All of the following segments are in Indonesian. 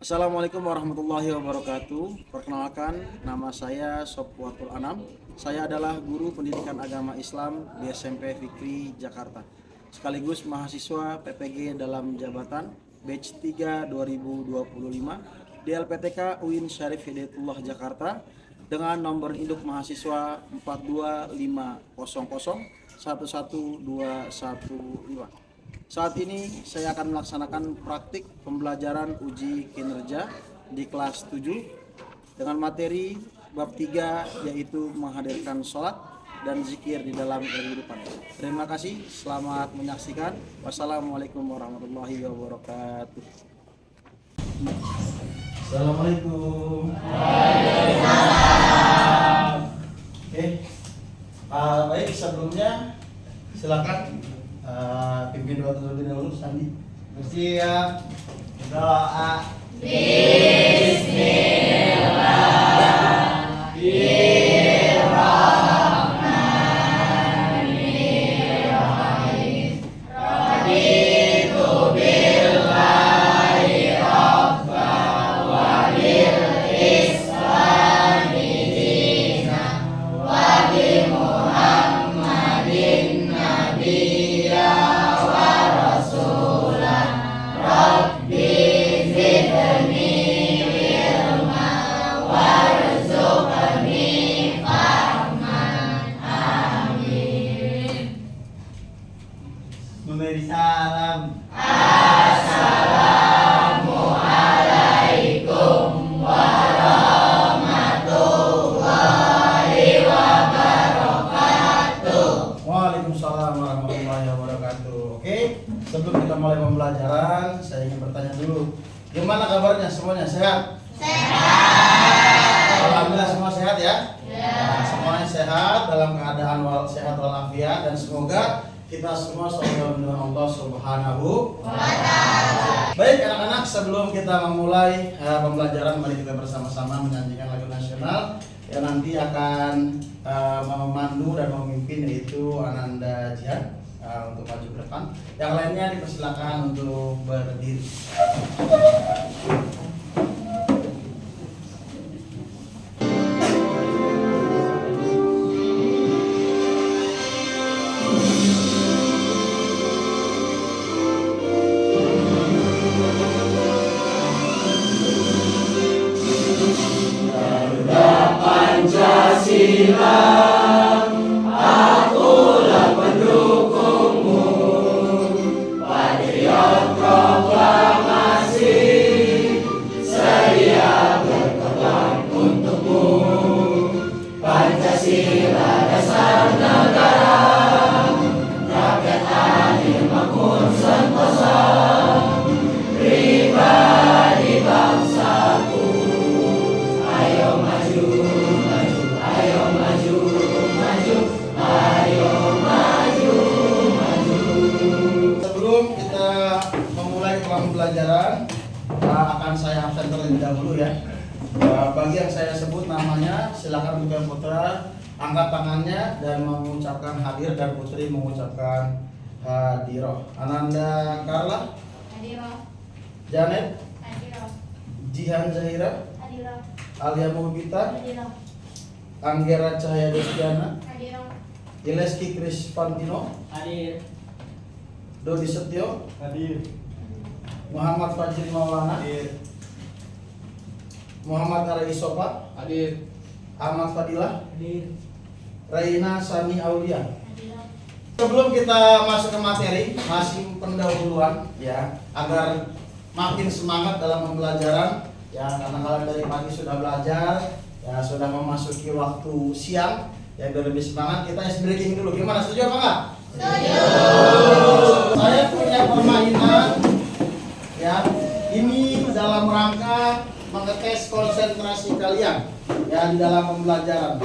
Assalamualaikum warahmatullahi wabarakatuh. Perkenalkan, nama saya Sopwatul Anam. Saya adalah guru pendidikan agama Islam di SMP Fikri Jakarta, sekaligus mahasiswa PPG dalam jabatan batch 3 2025 di LPTK UIN Syarif Hidayatullah Jakarta dengan nomor induk mahasiswa 42500111215. Saat ini saya akan melaksanakan praktik pembelajaran uji kinerja di kelas 7 dengan materi bab 3, yaitu menghadirkan sholat dan zikir di dalam kehidupan. Terima kasih, selamat menyaksikan. Wassalamualaikum warahmatullahi wabarakatuh. Assalamualaikum. Oke. Baik, sebelumnya silakan pimpin doa terlebih dahulu, Sandi. Bersiap. Doa. Bismillahirrahmanirrahim. Raditu billahi rabban wa bil islami dinan wa bi Muhammadin nabiyya wa rasulan. Rabbi zidni ilma warzuqni fahman. Amin. Memberi salam. Assalamualaikum warahmatullahi wabarakatuh. Waalaikumsalam warahmatullahi wabarakatuh. Oke, sebelum kita mulai pembelajaran, saya ingin bertanya dulu. Gimana kabarnya semuanya? Sehat? Alhamdulillah semua sehat ya? Nah, semuanya sehat dalam keadaan sehat walafiat, dan semoga kita semua selalu dengan Allah Subhanahu wa Ta'ala. Baik anak-anak, sebelum kita memulai pembelajaran, mari kita bersama-sama menyanyikan lagu nasional yang nanti akan memandu dan memimpin, yaitu Ananda Jihan, untuk maju ke depan. Yang lainnya dipersilakan untuk berdiri. Pancasila, akulah pendukungmu. Patriot proklamasi, sedia berkorban untukmu. Pancasila dasar negara, rakyat adil makmur sentosa, pribadi bangsaku. Ayo maju, maju, ayo maju, maju, ayo maju, maju. Sebelum kita memulai pembelajaran, akan saya absen terlebih dahulu ya. Bagi yang saya sebut namanya, silakan bukan putra angkat tangannya dan mengucapkan hadir, dan putri mengucapkan hadiroh. Ananda Carla, Hadiroh, Janet, hadiroh, Jihan Zahira, hadiroh, Alia Muhbita, hadiroh, Anggera Cahaya Destiana, hadiroh, Ileski Krispantino, Hadir. Dodi Setio, Hadir. Muhammad Fajri Maulana, Hadir. Muhammad Arai Sopa, Hadir. Ahmad Fadilah, Hadir. Raina Sani Aulia. hadiroh. Sebelum kita masuk ke materi, masih pendahuluan ya, agar makin semangat dalam pembelajaran ya, karena kalian dari pagi sudah belajar ya, sudah memasuki waktu siang ya, biar lebih semangat kita ice breaking dulu. Gimana, setuju apa enggak? Setuju. Saya punya permainan ya, ini dalam rangka mengetes konsentrasi kalian ya di dalam pembelajaran.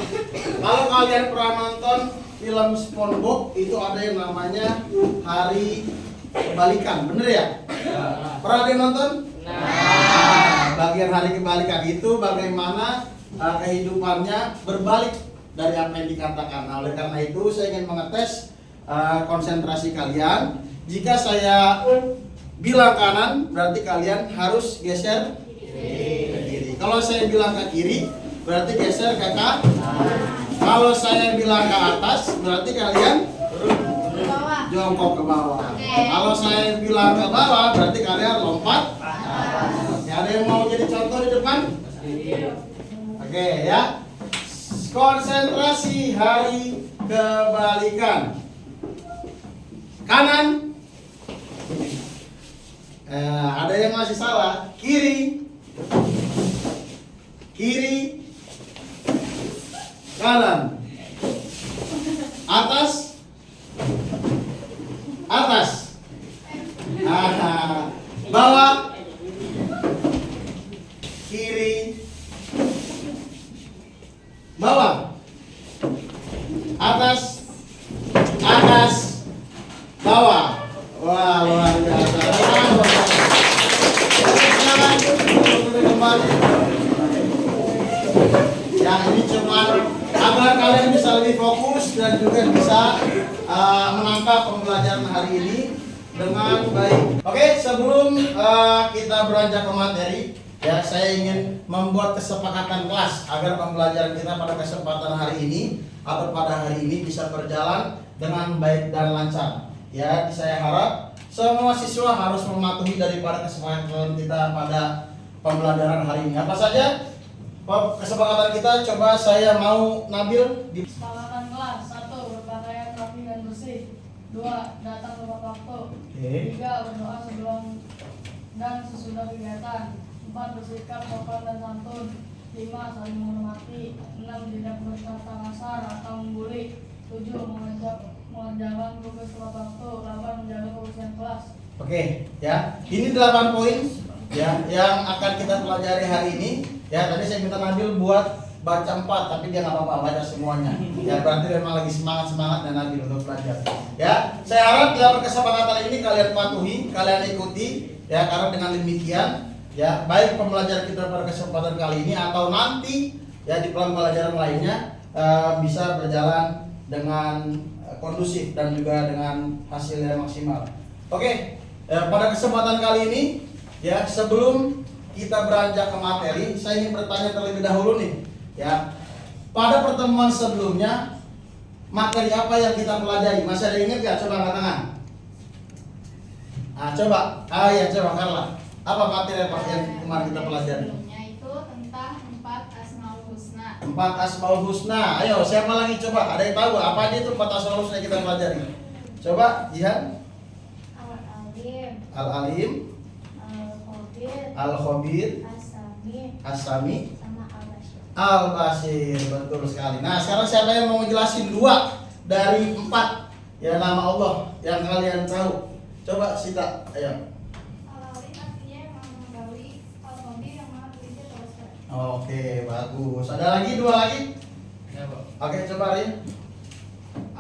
Kalau kalian pernah nonton film SpongeBob, itu ada yang namanya hari kebalikan, bener ya? Pernah ada yang nonton? Nah, bagian hari kebalikan itu bagaimana kehidupannya berbalik dari apa yang dikatakan. Nah, oleh karena itu saya ingin mengetes konsentrasi kalian. Jika saya bilang kanan, berarti kalian harus geser kiri. Kalau saya bilang ke kiri, berarti geser ke kanan. Kalau saya bilang ke atas, berarti kalian Ke bawah. jongkok ke bawah. Oke. Kalau saya bilang ke bawah, berarti kalian lompat. Ya, ada yang mau jadi contoh di depan? Oke ya. Konsentrasi hari kebalikan. Kanan. Ada yang masih salah. Kiri. Kiri. Kanan. Atas. Atas. Bawah. Kiri. Bawah. Atas. Atas. Bawah. Wah, luar biasa. Kembali. Ya, ini cuma agar kalian bisa lebih fokus dan juga bisa menangkap pembelajaran hari ini dengan baik. Oke, sebelum kita beranjak ke materi, ya saya ingin membuat kesepakatan kelas agar pembelajaran kita pada kesempatan hari ini atau pada hari ini bisa berjalan dengan baik dan lancar. Ya, saya harap semua siswa harus mematuhi daripada kesepakatan kita pada pembelajaran hari ini. Apa saja kesepakatan kita? Coba saya mau Nabil di Kesepakatan kelas 1. Berpakaian rapi dan bersih. 2. Datang tepat waktu. 3. Berdoa sebelum dan sesudah kegiatan. 4. Bersikap sopan dan santun. 5. Saling menghormati. 6. Tidak berkata kasar atau membuli. 7. Mengerjakan tugas tepat waktu. 8. Menjaga kebersihan kelas. Oke, ya. Ini 8 poin ya yang akan kita pelajari hari ini. Ya, tadi saya minta Nabil buat baca 4, tapi dia nggak apa-apa baca semuanya. Ya, berarti memang lagi semangat-semangatnya Nabil untuk belajar. Ya, saya harap dalam kesepakatan ini kalian patuhi, kalian ikuti ya, karena dengan demikian ya baik pembelajaran kita pada kesempatan kali ini atau nanti ya di pembelajaran lainnya bisa berjalan dengan kondusif dan juga dengan hasil yang maksimal. Oke, pada kesempatan kali ini ya sebelum kita beranjak ke materi, saya ingin bertanya terlebih dahulu nih, ya. Pada pertemuan sebelumnya, materi apa yang kita pelajari? Masih ada yang ingat ya? Coba angkat tangan. Coba. Ya, coba Carla. Apa materi apa yang kemarin kita pelajari? Sebelumnya itu tentang 4 Asmaul Husna. 4 Asmaul Husna. Ayo, siapa lagi coba? Ada yang tahu apa aja itu 4 Asmaul Husna yang kita pelajari? Coba, Jihan. Al-Alim, Al-Alim, Al-Khabir, Al-Khabir, As-Sami, As-Sami, sama Al-Bashir. Al-Basir, betul sekali. Nah, sekarang siapa yang mau menjelasin 2 dari 4 ya nama Allah yang kalian tahu? Coba Sita, ayo. Al-Alim artinya yang maha mengetahui, Al-Khabir yang maha teliti teruskan. Oke, bagus. Ada lagi 2 lagi? Ya, Pak. Oke, coba Rin.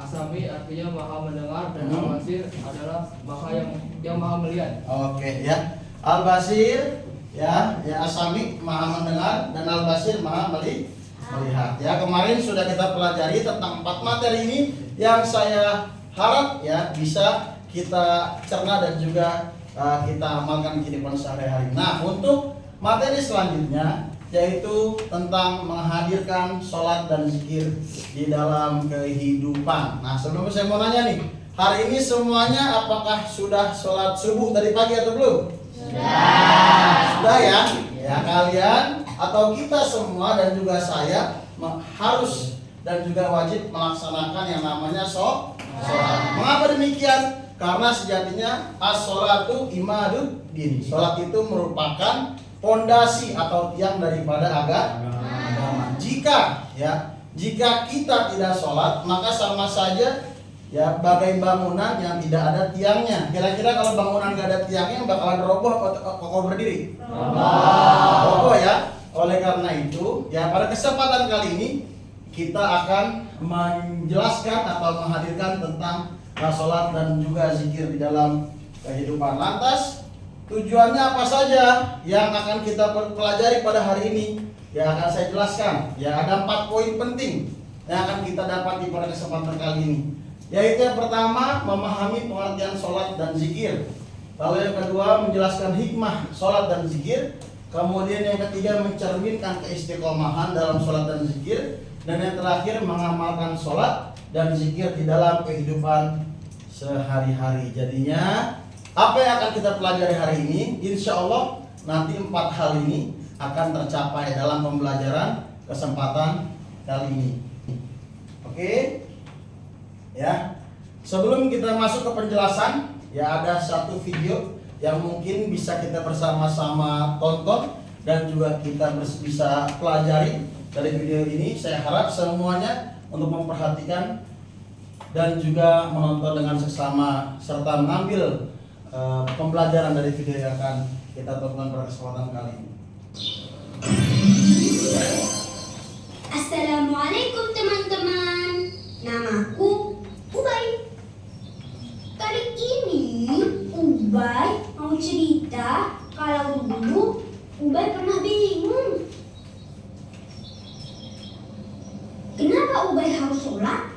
Asami artinya maha mendengar dan Hmm. Al-Basir adalah maha yang maha melihat. Oke, ya. Al-Basir ya Asami maha mendengar dan Al-Basir maha melihat. Ya, kemarin sudah kita pelajari tentang 4 materi ini yang saya harap ya bisa kita cerna dan juga kita amalkan di kehidupan sehari-hari. Nah, untuk materi selanjutnya yaitu tentang menghadirkan sholat dan zikir di dalam kehidupan. Nah, sebelum saya mau nanya nih, hari ini semuanya apakah sudah sholat subuh tadi pagi atau belum? Sudah ya? Ya, kalian atau kita semua dan juga saya harus dan juga wajib melaksanakan yang namanya sholat. Mengapa demikian? Karena sejatinya as-sholatu imaduddin. Sholat itu merupakan pondasi atau tiang daripada agama. Jika kita tidak sholat, maka sama saja ya bagai bangunan yang tidak ada tiangnya. Kira-kira kalau bangunan gak ada tiangnya bakalan roboh atau kokoh berdiri? Roboh ya. Oleh karena itu, ya pada kesempatan kali ini kita akan menjelaskan atau menghadirkan tentang sholat dan juga zikir di dalam kehidupan. Lantas tujuannya apa saja yang akan kita pelajari pada hari ini? Ya akan saya jelaskan. Ya ada 4 poin penting yang akan kita dapati pada kesempatan kali ini. Yaitu yang pertama, memahami pengertian sholat dan zikir. Lalu yang kedua, menjelaskan hikmah sholat dan zikir. Kemudian yang ketiga, mencerminkan keistiqomahan dalam sholat dan zikir. Dan yang terakhir, mengamalkan sholat dan zikir di dalam kehidupan sehari-hari. Jadinya apa yang akan kita pelajari hari ini, insya Allah nanti 4 hal ini akan tercapai dalam pembelajaran kesempatan kali ini. Oke? Ya. Sebelum kita masuk ke penjelasan, ya ada satu video yang mungkin bisa kita bersama-sama tonton dan juga kita bisa pelajari dari video ini. Saya harap semuanya untuk memperhatikan dan juga menonton dengan seksama serta mengambil pembelajaran dari video yang akan kita tonton pada kesempatan kali ini. Assalamualaikum teman-teman. Namaku Ubay. Kali ini Ubay mau cerita kalau dulu Ubay pernah bingung. Kenapa Ubay harus sholat?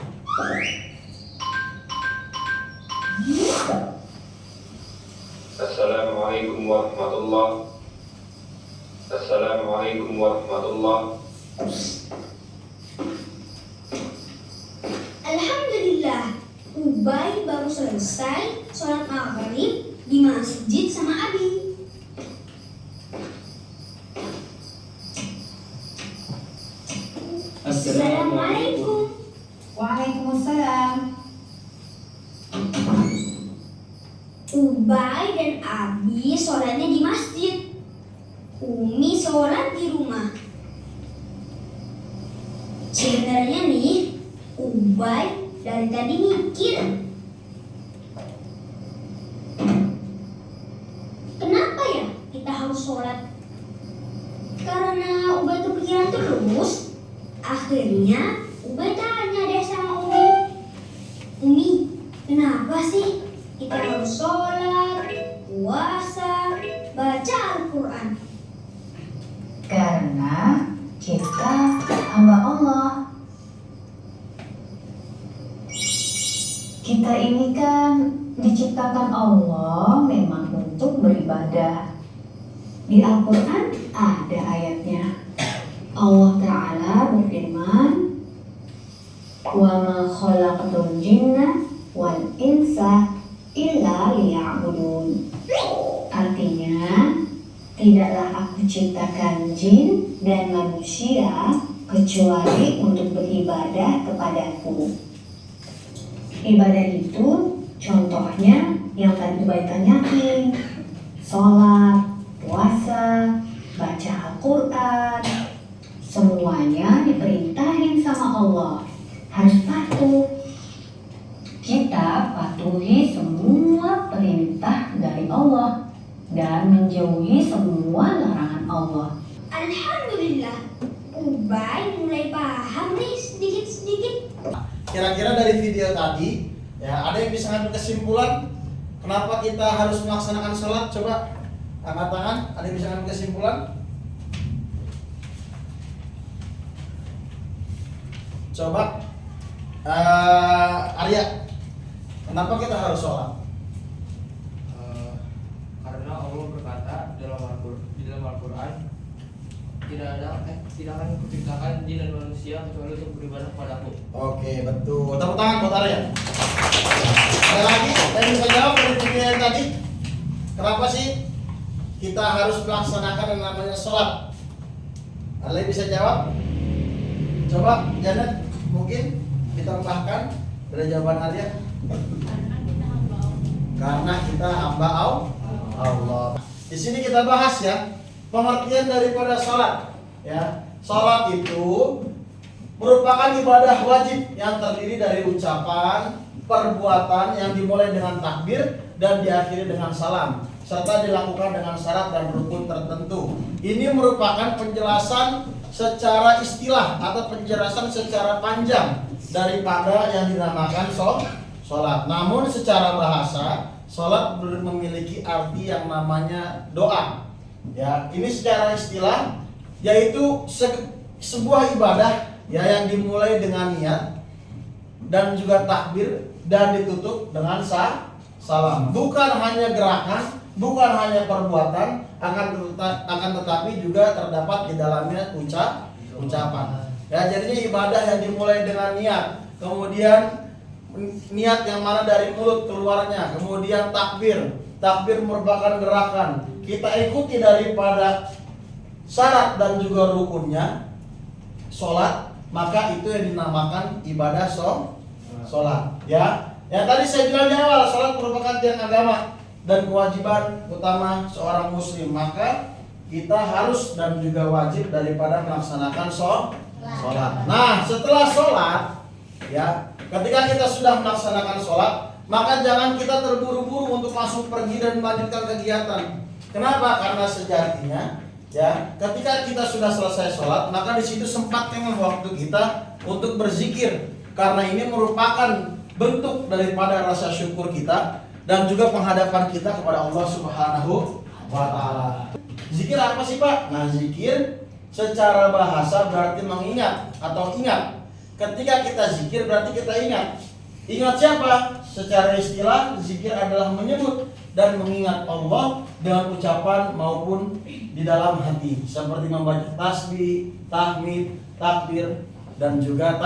Assalamualaikum warahmatullahi. Alhamdulillah, Ubay baru selesai sholat maghrib di masjid sama Abi. Assalamualaikum. Waalaikumsalam. Ubay dan Abi sholatnya di masjid. Umi sholat di rumah. Sebenarnya nih, Ubay dari tadi mikir, kenapa ya kita harus sholat? Karena Ubay kepikiran terus. Akhirnya Ubay tanya deh sama Umi, Umi, kenapa sih kita harus sholat, puasa, baca Al-Quran? Karena kita hamba Allah. Kita ini kan diciptakan Allah memang untuk beribadah. Di Al-Quran ada ayatnya. Allah Ta'ala berfirman, "Wa ma khalaqtul jinna wal insa illa liya'budun." Artinya, tidaklah aku ciptakan jin dan manusia kecuali untuk beribadah kepadaku. Ibadah itu contohnya yang tadi Ubay tanyain, sholat, puasa, baca Al-Quran, semuanya diperintahin sama Allah, harus patuh. Kita patuhi semua perintah dari Allah dan menjauhi semua larangan Allah. Alhamdulillah, Ubay mulai paham nih sedikit-sedikit. Kira-kira dari video tadi, ya ada yang bisa ngambil kesimpulan kenapa kita harus melaksanakan sholat? Coba angkat tangan, ada yang bisa ngambil kesimpulan? Coba, Arya, kenapa kita harus sholat? Karena Allah berkata di dalam Al-Quran, tidak akan kuciptakan jin dan manusia kecuali untuk beribadah kepadaku. Oke, betul. Tepuk tangan buat Arya. Ada lagi yang bisa jawab dari video yang tadi? Kenapa sih kita harus melaksanakan yang namanya sholat? Ada yang bisa jawab? Coba, Janet, mungkin ditambahkan dari jawaban Arya. Karena kita hamba Allah. Di sini kita bahas ya pengertian daripada sholat. Ya, sholat itu merupakan ibadah wajib yang terdiri dari ucapan, perbuatan yang dimulai dengan takbir dan diakhiri dengan salam, serta dilakukan dengan syarat dan rukun tertentu. Ini merupakan penjelasan secara istilah atau penjelasan secara panjang daripada yang dinamakan sholat. Namun secara bahasa, sholat memiliki arti yang namanya doa. Ya, ini secara istilah yaitu sebuah ibadah ya yang dimulai dengan niat dan juga takbir dan ditutup dengan salam. Bukan hanya gerakan, bukan hanya perbuatan, akan tetapi juga terdapat di dalamnya ucapan. Ya, jadinya ibadah yang dimulai dengan niat, kemudian niat yang mana dari mulut keluarnya, kemudian takbir. Takbir merupakan gerakan. Kita ikuti daripada syarat dan juga rukunnya sholat, maka itu yang dinamakan ibadah sholat. Ya, yang tadi saya bilang di awal, sholat merupakan tiang agama dan kewajiban utama seorang muslim. Maka kita harus dan juga wajib daripada melaksanakan sholat. Nah, setelah sholat, ya, ketika kita sudah melaksanakan sholat, maka jangan kita terburu-buru untuk langsung pergi dan melanjutkan kegiatan. Kenapa? Karena sejatinya, ya, ketika kita sudah selesai sholat, maka di situ sempatkan waktu kita untuk berzikir, karena ini merupakan bentuk daripada rasa syukur kita dan juga penghadapan kita kepada Allah Subhanahu wa Ta'ala. Zikir apa sih, Pak? Nah, zikir secara bahasa berarti mengingat atau ingat. Ketika kita zikir berarti kita ingat. Ingat siapa? Secara istilah, zikir adalah menyebut dan mengingat Allah dengan ucapan maupun di dalam hati, seperti membaca tasbih, tahmid, takbir, dan juga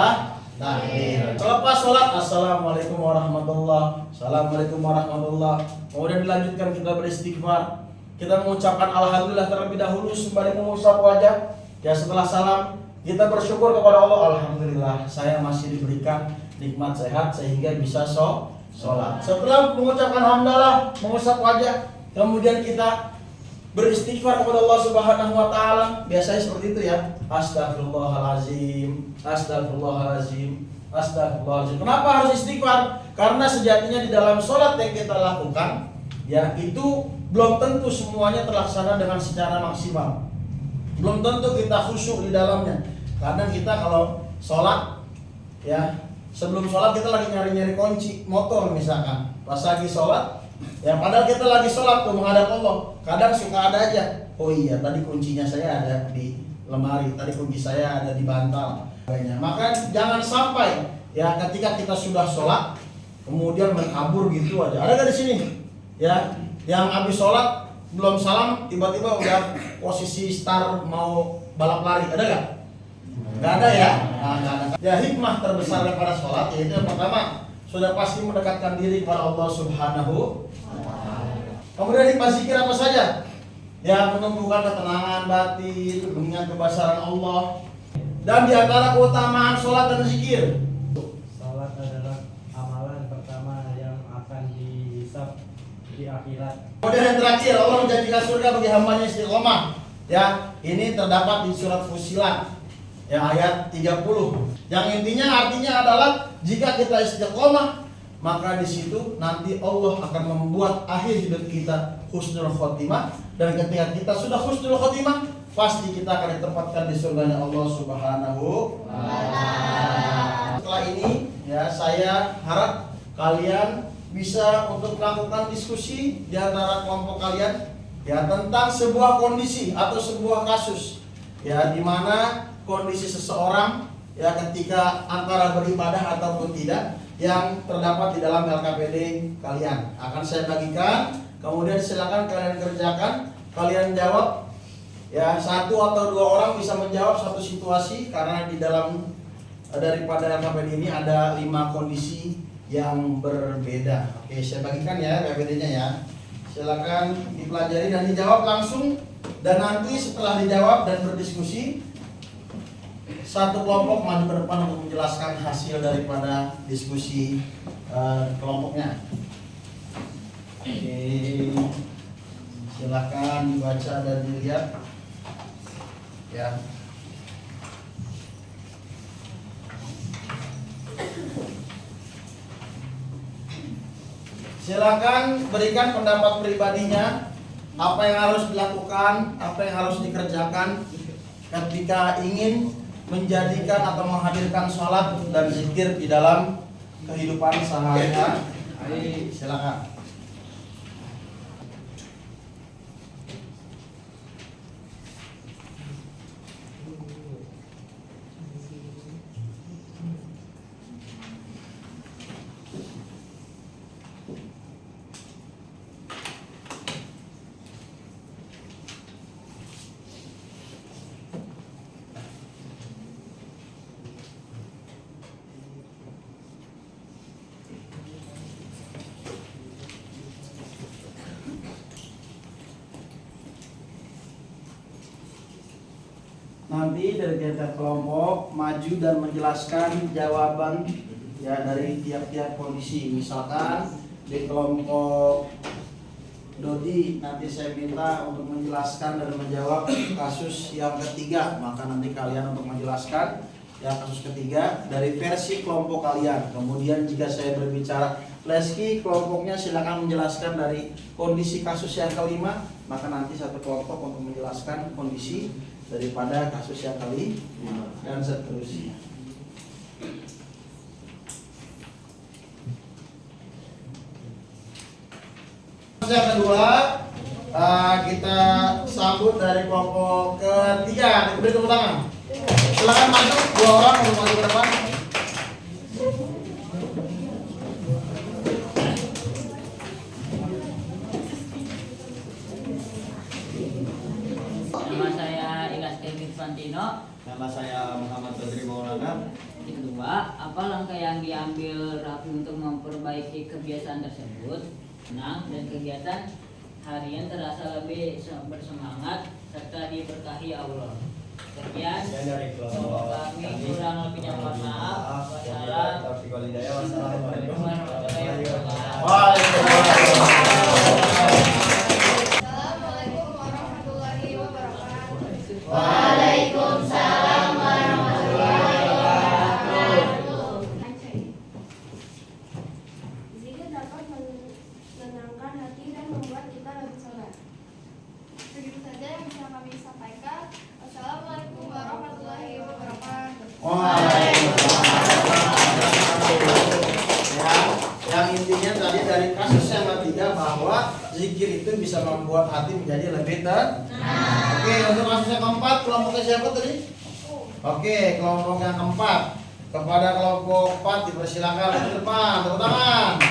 tahmid. Selepas sholat, assalamualaikum warahmatullah, assalamualaikum warahmatullah. Kemudian dilanjutkan kita beristighfar. Kita mengucapkan alhamdulillah terlebih dahulu sembari mengusap wajah. Ya, setelah salam kita bersyukur kepada Allah, alhamdulillah saya masih diberikan nikmat sehat sehingga bisa sholat. Setelah mengucapkan hamdalah, mengusap wajah, kemudian kita beristighfar kepada Allah Subhanahu wa Ta'ala. Biasanya seperti itu ya. Astagfirullahalazim, astagfirullahalazim, astagfirullahalazim. Kenapa harus istighfar? Karena sejatinya di dalam sholat yang kita lakukan, ya, itu belum tentu semuanya terlaksana dengan secara maksimal. Belum tentu kita khusyuk di dalamnya. Kadang kita kalau sholat, ya, sebelum sholat kita lagi nyari-nyari kunci motor misalkan. Pas lagi sholat, ya, padahal kita lagi sholat tuh menghadap Allah. Kadang suka ada aja, oh iya tadi kuncinya saya ada di lemari, tadi kunci saya ada di bantal. Maka jangan sampai, ya, ketika kita sudah sholat kemudian berkabur gitu aja. Ada nggak di sini? Ya, yang habis sholat belum salam tiba-tiba udah posisi start mau balap lari, ada nggak? Nggak ada ya. Nah, nggak ada. Ya, hikmah terbesar daripada sholat yaitu yang pertama sudah pasti mendekatkan diri kepada Allah Subhanahu. Kemudian hikmah zikir apa saja? Ya, menumbuhkan ketenangan batin, mengingat kebesaran Allah. Dan di antara keutamaan sholat dan zikir, Salat adalah amalan pertama yang akan dihisab di akhirat. kemudian yang terakhir, Allah menjanjikan surga bagi hambanya istiqomah. Ya, ini terdapat di surat Fussilat, ya, ayat 30. Yang intinya artinya adalah jika kita istiqomah, maka di situ nanti Allah akan membuat akhir hidup kita husnul khotimah, dan ketika kita sudah husnul khotimah, pasti kita akan ditempatkan di surganya Allah Subhanahu wa Ta'ala. Setelah ini, ya, saya harap kalian bisa untuk melakukan diskusi di antara kelompok kalian, ya, tentang sebuah kondisi atau sebuah kasus, ya, di mana kondisi seseorang, ya, ketika antara beribadah ataupun tidak yang terdapat di dalam LKPD kalian. Akan saya bagikan, kemudian silakan kalian kerjakan, kalian jawab. Ya, satu atau dua orang bisa menjawab satu situasi, karena di dalam daripada LKPD ini ada 5 kondisi yang berbeda. Oke, saya bagikan ya LKPD-nya ya. Silakan dipelajari dan dijawab langsung, dan nanti setelah dijawab dan berdiskusi, satu kelompok maju ke depan untuk menjelaskan hasil daripada diskusi kelompoknya. Oke, silakan dibaca dan dilihat. Ya. Silakan berikan pendapat pribadinya, apa yang harus dilakukan, apa yang harus dikerjakan ketika ingin menjadikan atau menghadirkan sholat dan zikir di dalam kehidupan sehari-hari. Silakan. nanti dari tiap-tiap kelompok maju dan menjelaskan jawaban ya dari tiap-tiap kondisi. Misalkan di kelompok Dodi nanti saya minta untuk menjelaskan dan menjawab kasus yang ketiga, maka nanti kalian untuk menjelaskan ya kasus ketiga dari versi kelompok kalian. Kemudian jika saya berbicara Leski, kelompoknya silakan menjelaskan dari kondisi kasus yang kelima, maka nanti satu kelompok untuk menjelaskan kondisi daripada kasus yang kelima dan seterusnya. Yang kedua kita sambut dari kelompok ketiga. Beri tepuk tangan. Silakan masuk, 2 orang untuk maju ke depan. Nama saya Ilas Kevin Fantino. Nama saya Muhammad Badri Maulana. Kedua, apa langkah yang diambil Raffi untuk memperbaiki kebiasaan tersebut? Senang dan kegiatan harian terasa lebih bersemangat serta diberkahi Allah. Sekian Dari kelompok kami kurang lebihnya mohon maaf. Wassalamualaikum warahmatullahi wabarakatuh. Waalaikumsalam. Assalamualaikum warahmatullahi wabarakatuh. Waalaikumsalam warahmatullahi wabarakatuh. Zikir dapat menenangkan hati dan membuat kita lebih sabar. Begitu saja yang bisa kami sampaikan. Assalamualaikum warahmatullahi wabarakatuh. Ya, yang intinya tadi dari kasus yang ketiga bahwa zikir itu bisa membuat hati menjadi lebih tenang. Oke, untuk kasus yang keempat, kelompoknya siapa tadi? Oke, kelompok yang keempat. Kepada kelompok 4 dipersilakan ke depan, tepuk tangan.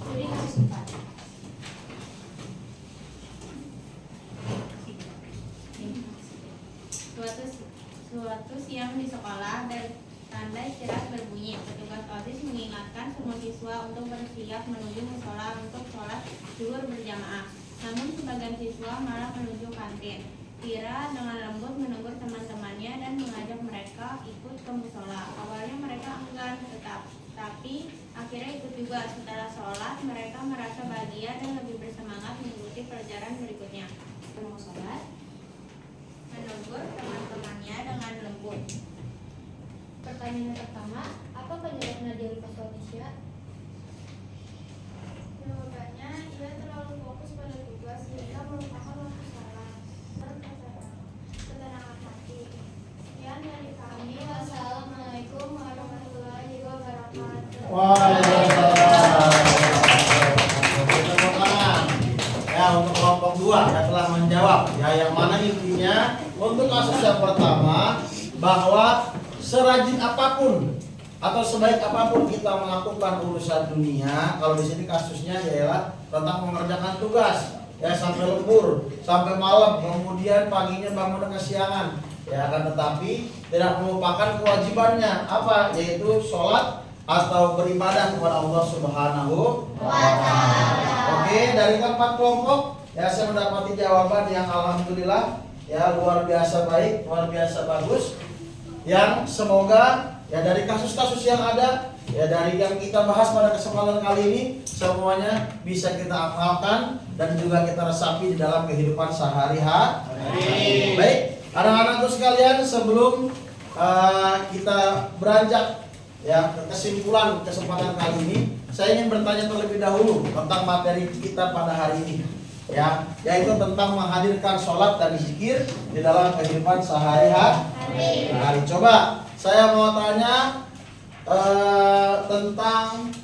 Jadi kasus 4. Suatu siang di sekolah dan tanda istirahat berbunyi. Petugas OSIS mengingatkan semua siswa untuk bersiap menuju musola untuk sholat zuhur berjamaah. Namun sebagian siswa malah menuju kantin. Tira dengan lembut menegur teman-temannya dan mengajak mereka ikut ke musola. Awalnya mereka enggan, tapi akhirnya ikut juga. Setelah sholat, mereka merasa bahagia dan lebih bersemangat mengikuti pelajaran berikutnya. Mau sholat? Menegur teman-temannya dengan lembut. Pertanyaan pertama, apa penyebab Nadia lupa sholat Isya? Jawabannya, ia terlalu fokus pada tugas sehingga melupakan waktu sholat. Ketenangan hati. Sekian dari kami. Wassalamualaikum warahmatullahi wabarakatuh. Waalaikumsalam. Tepuk tangan. Ya, untuk kelompok 2 yang telah menjawab. Ya, yang mana intinya untuk kasus yang pertama bahwa serajin apapun atau sebaik apapun kita melakukan urusan dunia, kalau di sini kasusnya ialah tentang mengerjakan tugas, ya sampai lembur, sampai malam, kemudian paginya bangun kesiangan, ya akan tetapi tidak melupakan kewajibannya apa, yaitu sholat atau beribadah kepada Allah Subhanahu wa Ta'ala. Oke, dari keempat kelompok ya saya mendapati jawaban yang alhamdulillah ya luar biasa baik, luar biasa bagus. Yang semoga ya dari kasus-kasus yang ada, ya dari yang kita bahas pada kesempatan kali ini, semuanya bisa kita amalkan dan juga kita resapi di dalam kehidupan sehari-hari. Baik, anak-anakku sekalian, sebelum kita beranjak ya ke kesimpulan kesempatan kali ini, saya ingin bertanya terlebih dahulu tentang materi kita pada hari ini, ya, yaitu tentang menghadirkan sholat dan zikir di dalam kehidupan sehari-hari. Coba saya mau tanya tentang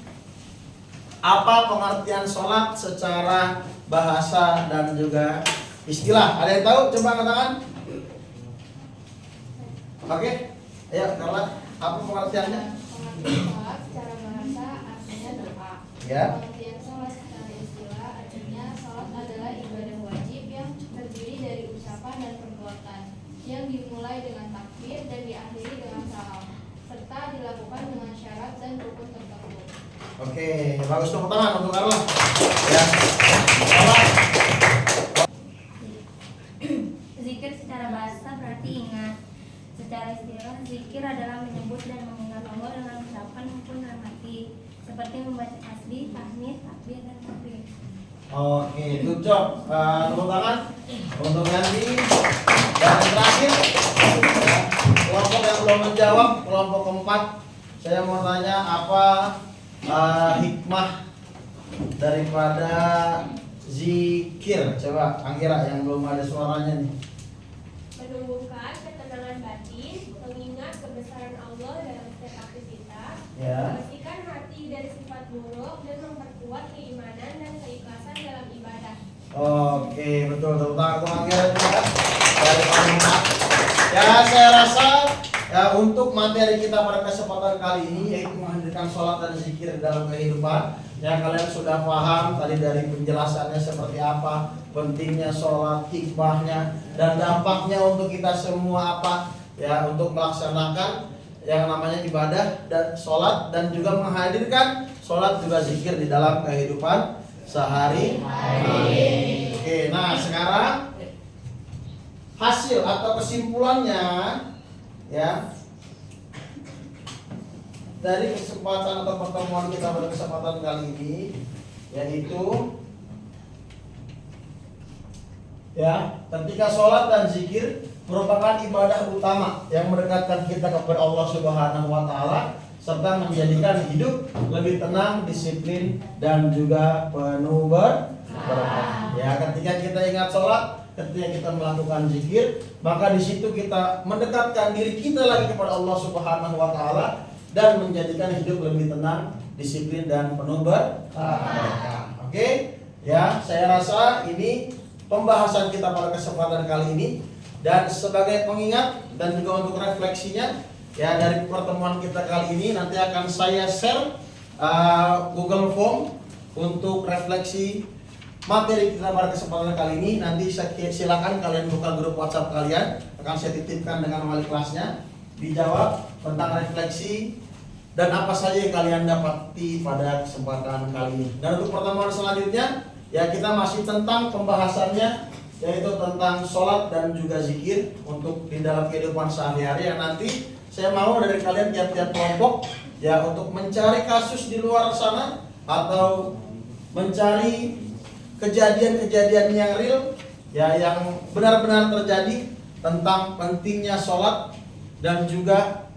apa pengertian sholat secara bahasa dan juga istilah. Ada yang tahu? Coba katakan. Oke, ayo Carla, apa pengertiannya? Sholat secara bahasa artinya doa. Ya. Pengertian sholat secara istilah artinya sholat adalah ibadah wajib yang terdiri dari ucapan dan perbuatan yang dimulai dengan takbir dan diakhiri dengan salam serta dilakukan dengan syarat dan rukun tertentu. Oke, bagus, tepuk tangan untuk Carla. Ya. Sholat Fadilah, zikir adalah menyebut dan mengingat Allah dengan ucapan maupun dalam hati, seperti membaca tasbih, tahmid, takbir, dan takbir. Oke, good job. Tepuk tangan untuk Yanti. Dan yang terakhir, ya, kelompok yang belum menjawab, kelompok keempat, saya mau tanya apa hikmah daripada zikir? Coba Anggira yang belum ada suaranya nih. Menumbuhkan ketenangan batin, mengingat kebesaran Allah dalam setiap aktivitas, Ya. membersihkan hati dari sifat buruk, dan memperkuat keimanan dan keikhlasan dalam ibadah. Oke, betul. Tepuk tangan untuk Anggira juga dari Pak. Ya, saya rasa ya, untuk materi kita pada kesempatan kali ini yaitu menghadirkan sholat dan zikir dalam kehidupan. Ya, kalian sudah paham tadi dari penjelasannya seperti apa pentingnya sholat, hikmahnya, dan dampaknya untuk kita semua apa ya untuk melaksanakan yang namanya ibadah dan sholat, dan juga menghadirkan sholat juga zikir di dalam kehidupan sehari-hari. Oke, nah sekarang hasil atau kesimpulannya ya dari kesempatan atau pertemuan kita pada kesempatan kali ini, yaitu ya ketika sholat dan zikir merupakan ibadah utama yang mendekatkan kita kepada Allah Subhanahu wa Ta'ala, serta menjadikan hidup lebih tenang, disiplin, dan juga penuh berkah. Ya, ketika kita ingat sholat, ketika kita melakukan zikir, maka di situ kita mendekatkan diri kita lagi kepada Allah Subhanahu wa Ta'ala dan menjadikan hidup lebih tenang, disiplin, dan penuh berkah. Oke, ya, saya rasa ini pembahasan kita pada kesempatan kali ini, dan sebagai pengingat dan juga untuk refleksinya ya dari pertemuan kita kali ini nanti akan saya share Google Form untuk refleksi materi kita pada kesempatan kali ini. Nanti silakan kalian buka grup WhatsApp kalian, akan saya titipkan dengan wali kelasnya, dijawab tentang refleksi dan apa saja yang kalian dapati pada kesempatan kali ini. Dan untuk pertemuan selanjutnya ya kita masih tentang pembahasannya, yaitu tentang sholat dan juga zikir untuk di dalam kehidupan sehari-hari, yang nanti saya mau dari kalian tiap-tiap kelompok ya untuk mencari kasus di luar sana atau mencari kejadian-kejadian yang real ya yang benar-benar terjadi tentang pentingnya sholat, dan juga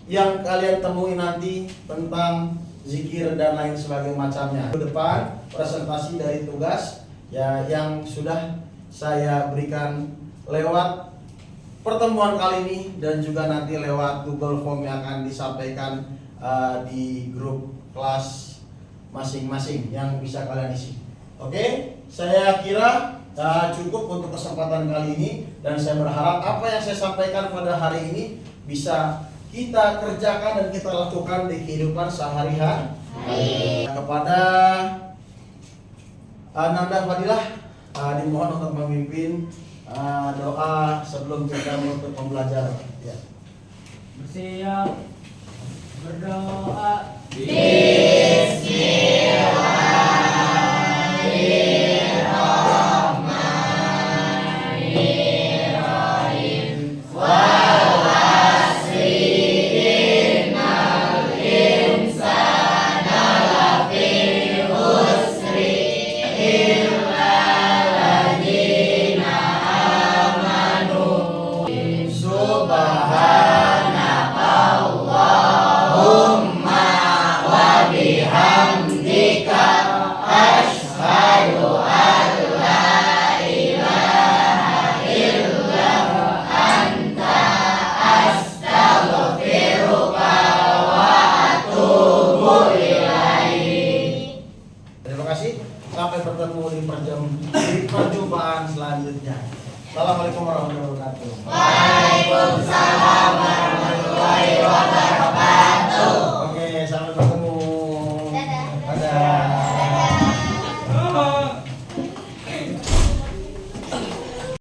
yang kalian temui nanti tentang zikir dan lain sebagainya macamnya. Ke depan presentasi dari tugas ya yang sudah saya berikan lewat pertemuan kali ini, dan juga nanti lewat Google Form yang akan disampaikan di grup kelas masing-masing yang bisa kalian isi. Oke, saya kira cukup untuk kesempatan kali ini, dan saya berharap apa yang saya sampaikan pada hari ini bisa kita kerjakan dan kita lakukan di kehidupan sehari-hari. Kepada Nanda Fadilah dimohon untuk memimpin doa sebelum kita menutup pembelajaran. Ya. Bersiap berdoa.